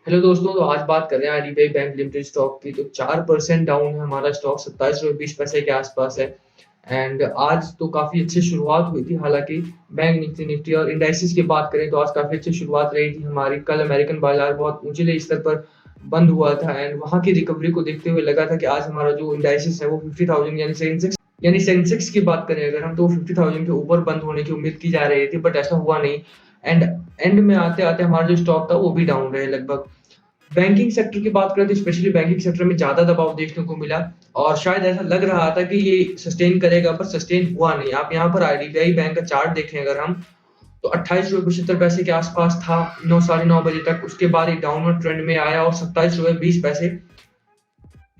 Hello दोस्तों, तो आज बात कर रहे हैं आईडीबीआई बैंक लिमिटेड स्टॉक की। तो 4% डाउन है हमारा स्टॉक, 27 रुपये 20 पैसे के आसपास है। एंड आज तो काफ़ी अच्छी शुरुआत हुई थी। हालांकि बैंक निफ्टी निफ्टी और इंडाइसिस की बात करें तो आज काफ़ी अच्छी शुरुआत रही थी हमारी। कल अमेरिकन बाजार बहुत ऊंचे स्तर पर बंद हुआ था एंड वहां की रिकवरी को देखते हुए लगा था कि आज हमारा जो इंडाइसिस है वो 50,000 यानी सेंसेक्स की बात करें अगर हम, तो 50,000 के ऊपर बंद होने की उम्मीद की जा रही थी, बट ऐसा हुआ नहीं। एंड एंड में आते आते हमारा जो स्टॉक था वो भी डाउन रहे लगभग। बैंकिंग सेक्टर की बात करें तो स्पेशली बैंकिंग सेक्टर में ज़्यादा दबाव देखने को मिला और शायद ऐसा लग रहा था कि ये सस्टेन करेगा, पर सस्टेन हुआ नहीं। आप यहाँ पर आईडीबीआई बैंक का चार्ट देखें अगर हम, तो 28 रुपये 75 पैसे के आसपास था 9 साढ़े 9 बजे तक। उसके बाद एक डाउनवर्ड ट्रेंड में आया और 27 रुपये 20 पैसे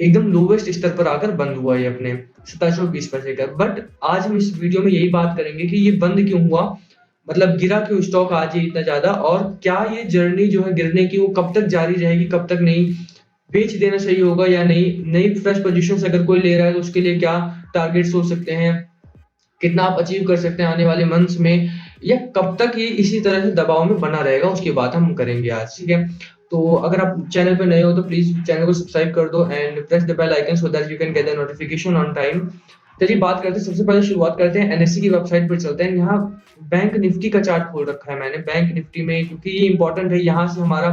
एकदम लोवेस्ट स्तर पर आकर बंद हुआ ये अपने 27 रुपये 20 पैसे का। बट आज हम इस वीडियो में यही बात करेंगे कि ये बंद क्यों हुआ, मतलब गिरा क्यों स्टॉक आज ही इतना ज्यादा, और क्या ये जर्नी जो है गिरने की वो कब तक जारी रहेगी, कब तक नहीं बेच देना सही होगा या नहीं। नई फ्रेश पोजीशन अगर कोई ले रहा है तो उसके लिए क्या टारगेट्स हो सकते हैं, कितना आप अचीव कर सकते हैं आने वाले मंथ्स में, या कब तक ये इसी तरह से दबाव में बना रहेगा, उसकी बात हम करेंगे आज। ठीक है, तो अगर आप चैनल पे नए हो तो प्लीज चैनल को सब्सक्राइब कर दो and press the bell icon so that you can get the notification on time. चलिए बात करते हैं, सबसे पहले शुरुआत करते हैं एनएससी की वेबसाइट पर चलते हैं। यहाँ बैंक निफ्टी का चार्ट खोल रखा है मैंने बैंक निफ्टी में, क्योंकि ये इंपॉर्टेंट है। यहाँ से हमारा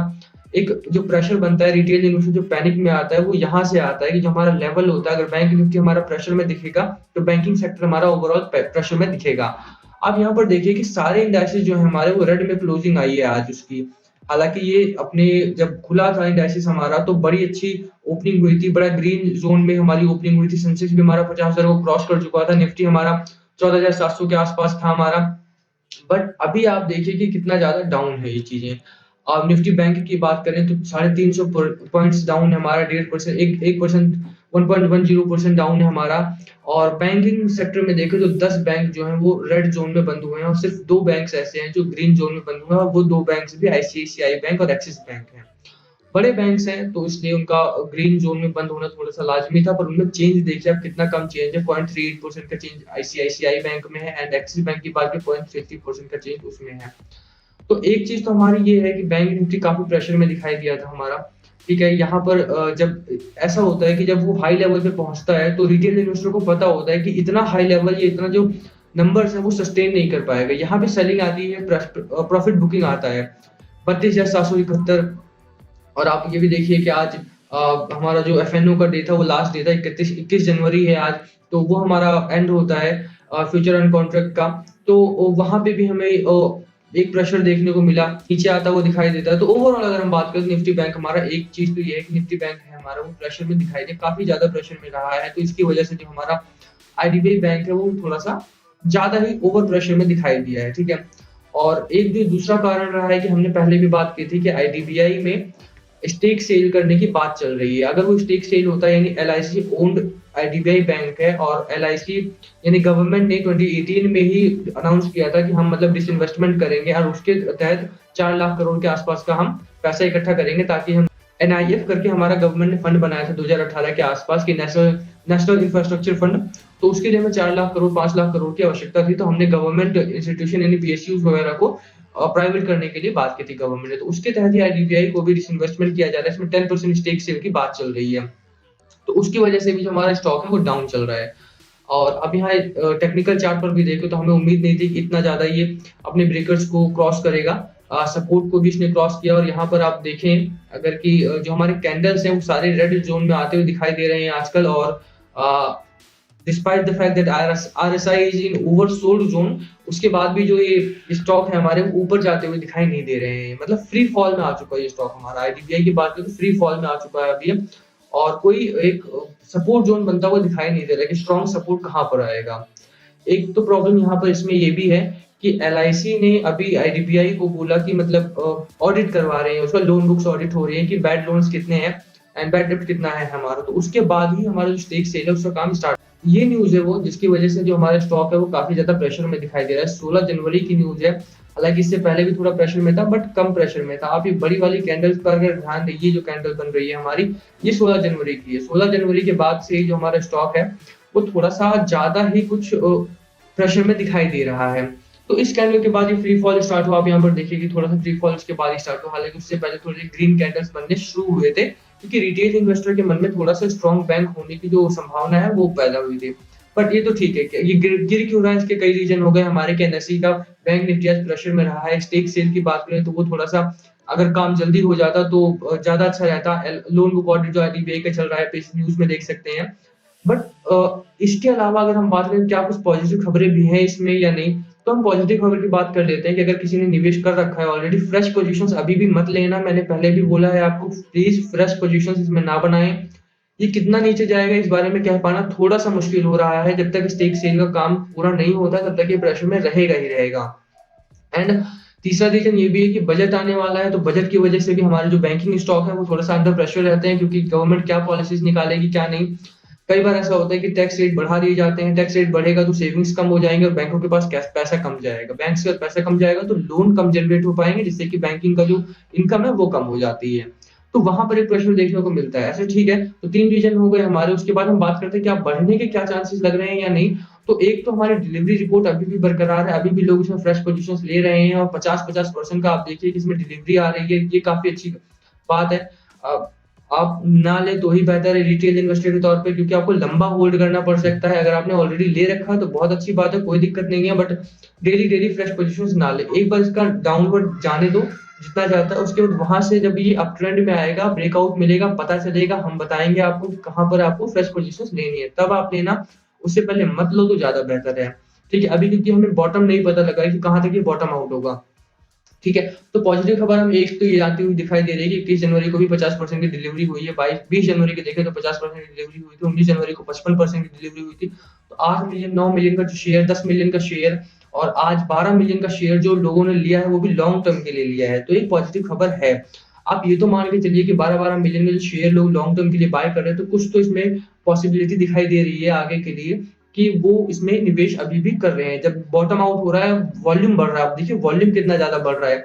एक जो प्रेशर बनता है, रिटेल इन्वेस्टर जो पैनिक में आता है वो यहाँ से आता है कि जो हमारा लेवल होता है, अगर बैंक निफ्टी हमारा प्रेशर में दिखेगा तो बैंकिंग सेक्टर हमारा ओवरऑल प्रेशर में दिखेगा। आप यहाँ पर देखिए कि सारे इंडाइसेस जो है हमारे वो रेड में क्लोजिंग आई है आज उसकी। हालांकि ये अपने जब खुला था इंडाइसेस हमारा तो बड़ी अच्छी ओपनिंग हुई थी, बड़ा ग्रीन जोन में हमारी ओपनिंग हुई थी। सेंसेक्स भी हमारा 50,000 को क्रॉस कर चुका था, निफ्टी हमारा 14,700 के आसपास था हमारा। बट अभी आप देखिए कि कितना ज्यादा डाउन है ये चीजें। और निफ्टी बैंक की बात करें तो 350 पॉइंट्स डाउन है हमारा, 1.5% एक परसेंट 1.10% डाउन है हमारा। और बैंकिंग सेक्टर में देखें तो 10 बैंक जो हैं वो रेड जोन में बंद हुए हैं और सिर्फ 2 बैंक्स ऐसे हैं जो ग्रीन जोन में बंद हुए हैं, और वो 2 बैंक्स भी आईसीआईसीआई बैंक और एक्सिस बैंक हैं। बड़े बैंक्स हैं तो इसलिए उनका ग्रीन जोन में बंद होना थोड़ा सा लाजमी था, पर उनमें चेंज देखिए आप कितना कम चेंज है। 0.38% का चेंज आईसीआईसीआई बैंक में है एंड एक्सिस बैंक की बात करें 0.33% का चेंज उसमें है। तो एक चीज तो हमारी ये है कि बैंक निफ्टी काफी प्रेशर में दिखाई दिया था हमारा। ठीक है, यहाँ पर जब ऐसा होता है कि जब वो हाई लेवल पे पहुंचता है तो रिटेल इन्वेस्टर को पता होता है कि इतना हाई लेवल, ये इतना जो नंबर्स है वो सस्टेन नहीं कर पाएगा। यहाँ पे सेलिंग आती है, प्रॉफिट बुकिंग आता है 32,771। और आप ये भी देखिए कि आज हमारा जो एफएनओ का डे था वो लास्ट डे था, 21 जनवरी है आज, तो वो हमारा एंड होता है फ्यूचर एंड कॉन्ट्रैक्ट का। तो वहां पे भी हमें एक प्रेशर देखने को मिला, नीचे आता वो दिखाई देता है। तो ओवरऑल अगर हम बात करें तो निफ्टी बैंक हमारा, एक चीज तो ये है कि निफ्टी बैंक है हमारा वो प्रेशर में दिखाई दे, काफी ज्यादा प्रेशर में रहा है। तो इसकी वजह से जो हमारा आईडीबीआई बैंक है वो थोड़ा सा ज्यादा ही ओवर प्रेशर में दिखाई दिया है। ठीक है, और एक जो दूसरा कारण रहा है कि हमने पहले भी बात की थी कि आईडीबीआई में स्टेक सेल करने की बात चल रही है। अगर वो स्टेक सेल होता है, यानी एलआईसी ओन्ड आईडीबीआई बैंक है और एलआईसी यानी गवर्नमेंट ने 2018 में ही अनाउंस किया था कि हम मतलब डिसइन्वेस्टमेंट करेंगे और उसके तहत 4 लाख करोड़ के आसपास का हम पैसा इकट्ठा करेंगे, ताकि हम एनआईएफ करके हमारा गवर्नमेंट ने फंड बनाया था 2018 के आसपास की नेशनल नेशनल इंफ्रास्ट्रक्चर फंड। तो उसके लिए हमें 4 लाख करोड़ 5 लाख करोड़ की आवश्यकता थी, तो हमने गवर्नमेंट इंस्टीट्यूशन यानी पीएसयूज वगैरह को प्राइवेट करने के लिए बात की थी गवर्नमेंट ने। तो उसके तहत ही आईडीबीआई को भी डिसइन्वेस्टमेंट किया जा रहा है, इसमें 10% स्टेक सेल की बात चल रही है। तो उसकी वजह से भी जो हमारा स्टॉक है वो डाउन चल रहा है। और अब यहाँ टेक्निकल चार्ट पर भी देखो तो हमें उम्मीद नहीं थी कि इतना ज्यादा ये अपने ब्रेकर्स को क्रॉस करेगा। सपोर्ट को भी इसने क्रॉस किया और यहाँ पर आप देखें अगर कि जो हमारे कैंडल्स हैं वो सारे रेड जोन में आते हुए दिखाई दे रहे हैं आजकल। और despite the fact that RSI is in oversold zone, उसके बाद भी जो ये स्टॉक है हमारे ऊपर जाते हुए दिखाई नहीं दे रहे हैं, मतलब फ्री फॉल में आ चुका है ये स्टॉक हमारा। आईडीबीआई की बात करें तो फ्री फॉल में आ चुका है अभी, और कोई एक सपोर्ट जोन बनता हुआ दिखाई नहीं दे रहा है कि स्ट्रॉन्ग सपोर्ट कहाँ पर आएगा। एक तो प्रॉब्लम यहाँ पर इसमें ये भी है कि एलआईसी ने अभी आईडीबीआई को बोला कि मतलब ऑडिट करवा रहे हैं, उसका लोन बुक्स ऑडिट हो रही है कि बैड लोन्स कितने हैं एंड बैड डेब्ट कितना है हमारा। तो उसके बाद ही हमारा जो स्टेक सेल है उसका काम स्टार्ट। ये न्यूज है वो जिसकी वजह से जो हमारा स्टॉक है वो काफी ज्यादा प्रेशर में दिखाई दे रहा है। 16 जनवरी की न्यूज है, हालांकि इससे पहले भी थोड़ा प्रेशर में था बट कम प्रेशर में था। आप ये बड़ी वाली कैंडल्स पर अगर ध्यान दें, ये जो कैंडल बन रही है हमारी ये 16 जनवरी की है। 16 जनवरी के बाद से जो हमारा स्टॉक है वो थोड़ा सा ज्यादा ही कुछ प्रेशर में दिखाई दे रहा है। तो इस कैंडल के बाद ये फ्री फॉल स्टार्ट हुआ। आप यहाँ पर देखिए कि थोड़ा-सा फ्री फॉल उसके बाद ही स्टार्ट हुआ। हालाँकि उससे पहले थोड़े ग्रीन कैंडल्स बनने शुरू हुए थे, क्योंकि रिटेल इन्वेस्टर के मन में थोड़ा-सा स्ट्रॉन्ग बैंक होने की जो संभावना है वो पैदा हुई थी। बट ये तो ठीक है, ये गिर क्यों रहा है इसके कई रीज़न हो गए। हमारे क्या एनएसई का बैंक निफ्टी आज प्रेशर में रहा है। स्टेक सेल की बात करें तो वो थोड़ा-सा अगर काम जल्दी हो जाता तो ज़्यादा अच्छा रहता। लोन बुक ऑडिट जो आईडीबीआई का चल रहा है, आप इस न्यूज़ में देख सकते हैं। बट इसके अलावा अगर हम बात करें क्या कुछ पॉजिटिव खबरें भी हैं इसमें या नहीं, तो हम पॉजिटिव खबर की बात कर लेते हैं कि अगर किसी ने निवेश कर रखा है ऑलरेडी, फ्रेश पोजीशंस अभी भी मत लेना। मैंने पहले भी बोला है आपको, प्लीज़ फ्रेश पोजीशंस इसमें ना बनाएँ। ये कितना नीचे जाएगा इस बारे में कह पाना थोड़ा-सा मुश्किल हो रहा है। जब तक स्टेक सेल का काम पूरा नहीं होता तब तक ये प्रेशर में रहेगा ही रहेगा। एंड तीसरा रीज़न ये भी है कि बजट आने वाला है, तो बजट की वजह से भी हमारे जो बैंकिंग स्टॉक है वो थोड़ा-सा अंडर प्रेशर रहते हैं, क्योंकि गवर्नमेंट क्या पॉलिसीज़ निकालेगी, क्या नहीं। कई बार ऐसा होता है कि टैक्स रेट बढ़ा दिए जाते हैं, टैक्स रेट बढ़ेगा तो सेविंग्स कम हो जाएँगे और बैंकों के पास कैश पैसा कम जाएगा। बैंक से पैसा कम जाएगा तो लोन कम जनरेट हो पाएँगे, जिससे कि बैंकिंग का जो इनकम है वो कम हो जाती है। तो वहाँ पर एक प्रेशर देखने को मिलता है। ऐसे ठीक है, तो 3 रीज़न हो गए हमारे। उसके बाद हम बात करते हैं कि आप बढ़ने के क्या चांसेस लग रहे हैं या नहीं। तो एक तो हमारी डिलीवरी रिपोर्ट अभी भी बरकरार है, अभी भी लोग इसमें फ्रेश पोज़ीशंस ले रहे हैं और 50-50% का आप देखिए कि इसमें डिलीवरी आ रही है, ये काफ़ी अच्छी बात है। अ, आप ना लें तो ही बेहतर है रिटेल इन्वेस्टर के तौर पे, क्योंकि आपको लंबा होल्ड करना पड़ सकता है। अगर आपने ऑलरेडी ले रखा है तो बहुत अच्छी बात है, कोई दिक्कत नहीं है, बट डेली-डेली फ्रेश पोज़ीशंस ना लें। एक बार इसका डाउनवर्ड जाने दो, जितना जाता है, उसके बाद वहाँ से जब ये अप ट्रेंड में आएगा, ब्रेकआउट मिलेगा, पता चलेगा, हम बताएँगे आपको कहाँ पर आपको फ्रेश पोज़ीशंस लेनी है, तब आप लेना। उससे पहले मत लो तो ज़्यादा बेहतर है। ठीक है? अभी क्योंकि हमें बॉटम नहीं पता लगा है कि कहाँ तक ये बॉटम आउट होगा। ठीक है? तो पॉजिटिव खबर हमें एक तो ये आती हुई दिखाई दे रही है कि 21 जनवरी को भी 50% की डिलीवरी हुई है। 20 जनवरी की देखें तो 50% की डिलीवरी हुई थी। 19 जनवरी को 55% की डिलीवरी हुई थी। तो 8 मिलियन, 9 मिलियन का जो शेयर, 10 मिलियन का शेयर और आज 12 मिलियन का शेयर जो लोगों ने लिया है, वो भी लॉन्ग टर्म के लिए लिया है। तो एक पॉजिटिव खबर है। आप ये तो मान के चलिए कि 12-12 मिलियन के जो शेयर लोग लॉन्ग टर्म के लिए बाय कर रहे हैं, तो कुछ तो इसमें पॉसिबिलिटी दिखाई दे रही है आगे के लिए कि वो इसमें निवेश अभी भी कर रहे हैं। जब बॉटम आउट हो रहा है, वॉल्यूम बढ़ रहा है। आप देखिए वॉल्यूम कितना ज़्यादा बढ़ रहा है।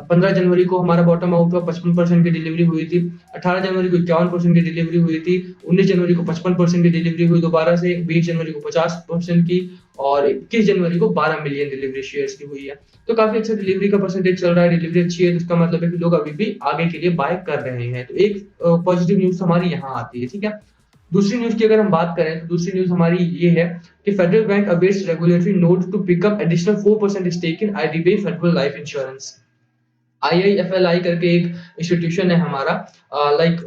15 जनवरी को हमारा बॉटम आउट हुआ, 55% की डिलीवरी हुई थी। 18 जनवरी को 51% की डिलीवरी हुई थी। 19 जनवरी को 55% की डिलीवरी हुई दोबारा से। 20 जनवरी को 50% की और 21 जनवरी को 12 मिलियन डिलीवरी शेयर्स की हुई है। तो काफ़ी अच्छा डिलीवरी का परसेंटेज चल रहा है, डिलीवरी अच्छी है, तो इसका मतलब है कि लोग अभी भी आगे के लिए बाय कर रहे हैं। तो एक पॉजिटिव न्यूज़ हमारी यहाँ आती है, ठीक है? दूसरी न्यूज़ की अगर हम बात करें तो दूसरी न्यूज़ हमारी ये है कि Federal Bank awaits regulatory nod to pick up additional 4% stake in IDBI Federal Life Insurance. IIFLI करके एक इंस्टीट्यूशन है हमारा, like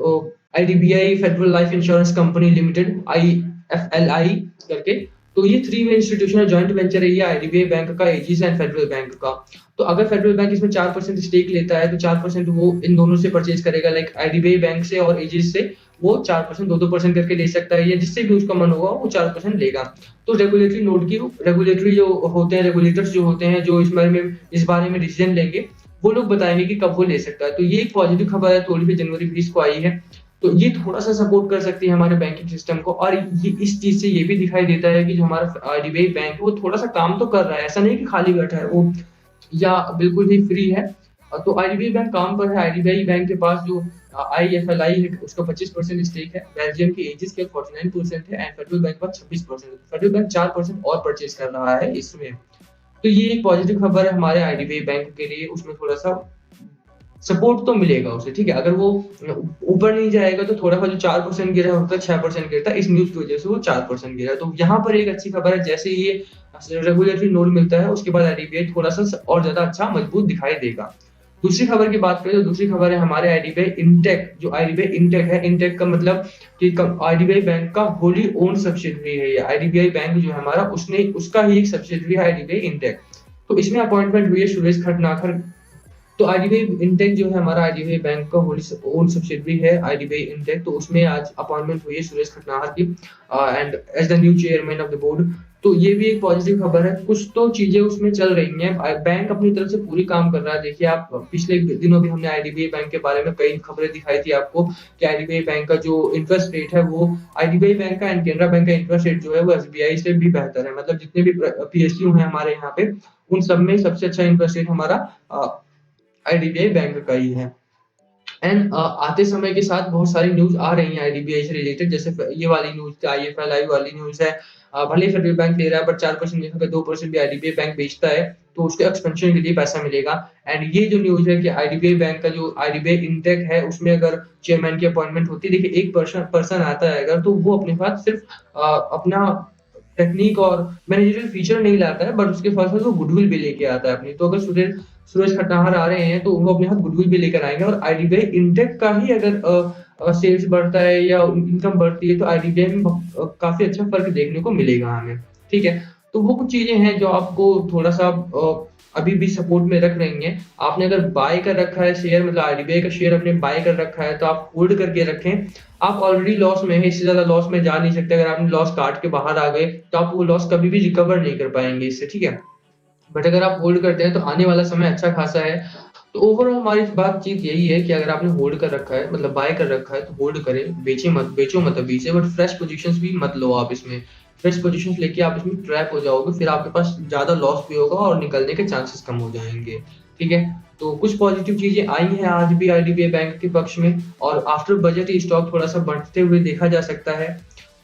IDBI Federal Life Insurance Company Limited, IFLI करके। तो ये थ्री वे इंस्टीट्यूशन है, जॉइंट वेंचर है ये आईडीबीआई बैंक का, एजिस एंड फेडरल बैंक का। तो अगर फेडरल बैंक इसमें 4% स्टेक लेता है तो 4% वो इन दोनों से परचेज करेगा, लाइक आईडीबीआई बैंक से और एजिस से वो 4% 2-2% करके ले सकता है, या जिससे भी उसका मन होगा वो 4% लेगा। तो रेगुलेटरी नोट की रेगुलेटरी जो होते हैं, रेगुलेटर्स जो होते हैं, जो इस बारे में डिसीजन लेंगे, वो लोग बताएँगे कि कब वो ले सकता है। तो ये एक पॉजिटिव खबर है, थोड़ी-सी जनवरी 20 को आई है। तो ये थोड़ा-सा सपोर्ट कर सकती है हमारे बैंकिंग सिस्टम को, और ये इस चीज़ से ये भी दिखाई देता है कि जो हमारा आईडीबीआई बैंक है, वो थोड़ा-सा काम तो कर रहा है। ऐसा नहीं कि खाली बैठा है वो या बिल्कुल ही फ्री है। तो आईडीबीआई बैंक काम पर है। आईडीबीआई बैंक के पास जो आईएफएलआई है, उसका 25% स्टेक है। बेल्जियम की एजिस के 49% है एंड फेडरल बैंक का 26%। फेडरल बैंक 4% और परचेज़ कर रहा है इसमें। तो ये एक पॉजिटिव खबर है हमारे आईडीबीआई बैंक के लिए, उसमें थोड़ा-सा सपोर्ट तो मिलेगा उसे, ठीक है? अगर वो ऊपर नहीं जाएगा तो थोड़ा-सा जो 4% गिरा होता है, 6% गिरता है, इस न्यूज़ की वजह से वो 4% गिरा है। तो यहाँ पर एक अच्छी खबर है, जैसे ही ये रेगुलेटरी नोट मिलता है, उसके बाद आईडीबीआई थोड़ा-सा और ज़्यादा अच्छा मजबूत दिखाई देगा। दूसरी खबर की बात करें तो दूसरी खबर है हमारे आईडीबीआई इंटेक, जो आईडीबीआई इंटेक है, इंटेक का मतलब कि आईडीबीआई बैंक का होली ओन्ड सब्सिडियरी है ये। आईडीबीआई बैंक जो है हमारा, उसने उसका ही एक सब्सिडियरी है आईडीबीआई इंटेक। तो इसमें अपॉइंटमेंट हुई है सुरेश खटनाकर। तो आईडीबीआई इंटेक जो है हमारा, आईडीबीआई बैंक का होली ओन सब्सिडियरी है आईडीबीआई इंटेक। तो उसमें आज अपॉइंटमेंट हुई है सुरेश खटनाहर की and as the new chairman of the board. तो ये भी एक पॉजिटिव खबर है। कुछ तो चीजें उसमें चल रही हैं, बैंक अपनी तरफ से पूरी काम कर रहा है। देखिए आप, पिछले दिनों भी हमने आईडीबीआई बैंक के बारे में कई खबरें दिखाई थी आपको कि आईडीबीआई बैंक का जो इंटरेस्ट रेट है, वो आईडीबीआई बैंक का एंड केनरा बैंक का इंटरेस्ट रेट जो है वो एसबीआई से भी बेहतर है। मतलब जितने भी पीएसयू हैं हमारे यहाँ पे, उन सब में सबसे अच्छा इंटरेस्ट रेट हमारा आईडीबीआई बैंक का ही है। एंड आते समय के साथ बहुत सारी न्यूज़ आ रही हैं आईडीबीआई से रिलेटेड, जैसे ये वाली न्यूज़, आईएफएल वाली न्यूज़ है। भले ही फेडरल बैंक ले रहा है, बट 4% नहीं, अगर 2% भी आईडीबीआई बैंक बेचता है, तो उसके एक्सपेंशन के लिए पैसा मिलेगा। एंड ये जो न्यूज़ है कि आईडीबीआई बैंक का जो आईडीबीआई इंटेक है, उसमें अगर चेयरमैन की अपॉइंटमेंट होती है, देखिए एक पर्सन पर्सन आता है अगर, तो वो अपने पास सिर्फ अपना टेक्नीक और मैनेजरियल फीचर नहीं लाता है, बट उसके साथ-साथ वो गुडविल भी लेके आता है अपनी। तो अगर सूरज खन्नाहर आ रहे हैं, तो वो अपने साथ गुडविल भी लेकर आएँगे, और आईडीबीआई इंटेक का ही अगर सेल्स बढ़ता है या इनकम बढ़ती है, तो आईडीबीआई में काफ़ी अच्छा फ़र्क देखने को मिलेगा हमें, ठीक है? तो वो कुछ चीज़ें हैं जो आपको थोड़ा-सा अभी भी सपोर्ट में रख रही हैं। आपने अगर बाय कर रखा है शेयर, मतलब आईडीबीआई का शेयर आपने बाय कर रखा है, तो आप होल्ड करके रखें। आप ऑलरेडी लॉस में हैं, इससे ज़्यादा लॉस में जा नहीं सकते। अगर आपने लॉस काट के बाहर आ गए, तो आप वो लॉस कभी भी रिकवर नहीं कर पाएँगे इससे, ठीक है? बट अगर आप होल्ड करते हैं, तो आने वाला समय अच्छा खासा है। तो ओवरऑल हमारी बातचीत यही है कि अगर आपने होल्ड कर रखा है, मतलब बाय कर रखा है, तो होल्ड करें, बेचो मत अभी से, बट फ्रेश पोज़ीशंस भी मत लो आप इसमें। फ्रेश पोज़ीशंस लेके आप इसमें ट्रैप हो जाओगे, फिर आपके पास ज़्यादा लॉस भी होगा और निकलने के चांसेस कम हो जाएँगे, ठीक है? तो कुछ पॉज़िटिव चीज़ें आई हैं आज भी आईडीबीआई बैंक के पक्ष में, और आफ्टर बजट ये स्टॉक थोड़ा-सा बढ़ते हुए देखा जा सकता है।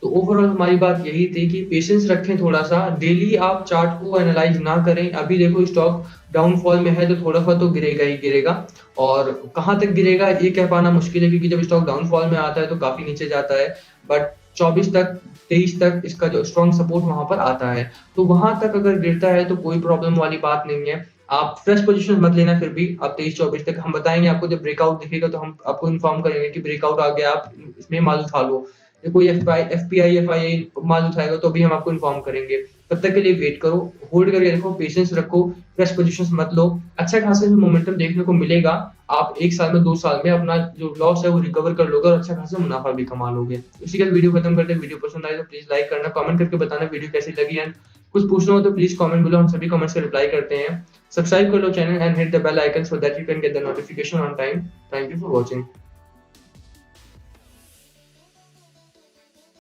तो ओवरऑल हमारी बात यही थी कि पेशेंस रखें थोड़ा-सा, डेली आप चार्ट को एनालाइज़ ना करें। अभी देखो स्टॉक डाउनफॉल में है, तो थोड़ा-सा तो गिरेगा ही गिरेगा, और कहाँ तक गिरेगा ये कह पाना मुश्किल है, क्योंकि जब स्टॉक डाउनफॉल में आता है तो काफ़ी नीचे जाता है। बट 24 तक, 23 तक इसका जो स्ट्रॉन्ग सपोर्ट वहाँ पर आता है। तो वहाँ तक अगर गिरता है तो कोई प्रॉब्लम वाली बात नहीं है। आप फ्रेश पोज़ीशन मत लेना फिर भी, आप 23-24 तक हम बताएँगे आपको, जब ब्रेकआउट दिखेगा तो हम आपको इन्फॉर्म करेंगे कि ब्रेकआउट आ गया, आप इसमें माल उठा लो। या कोई एफपीआई, एफआईआई माल उठाएगा तो भी हम आपको इन्फॉर्म करेंगे। तब तक के लिए वेट करो, होल्ड करके रखो, पेशेंस रखो, फ्रेश पोज़ीशंस मत लो। अच्छा खासा मोमेंटम देखने को मिलेगा। आप 1 साल में, 2 साल में अपना जो लॉस है वो रिकवर कर लोगे, और अच्छा खासा मुनाफ़ा भी कमा लोगे। इसी के साथ वीडियो खत्म करते हैं। वीडियो पसंद आए तो प्लीज़ लाइक करना, कमेंट करके बताना वीडियो कैसी लगी, एंड कुछ पूछना हो तो प्लीज़ कमेंट बिलो, हम सभी कमेंट्स का रिप्लाई करते हैं। सब्सक्राइब कर लो channel and hit the bell icon so that you can get the notification on time. Thank you for watching.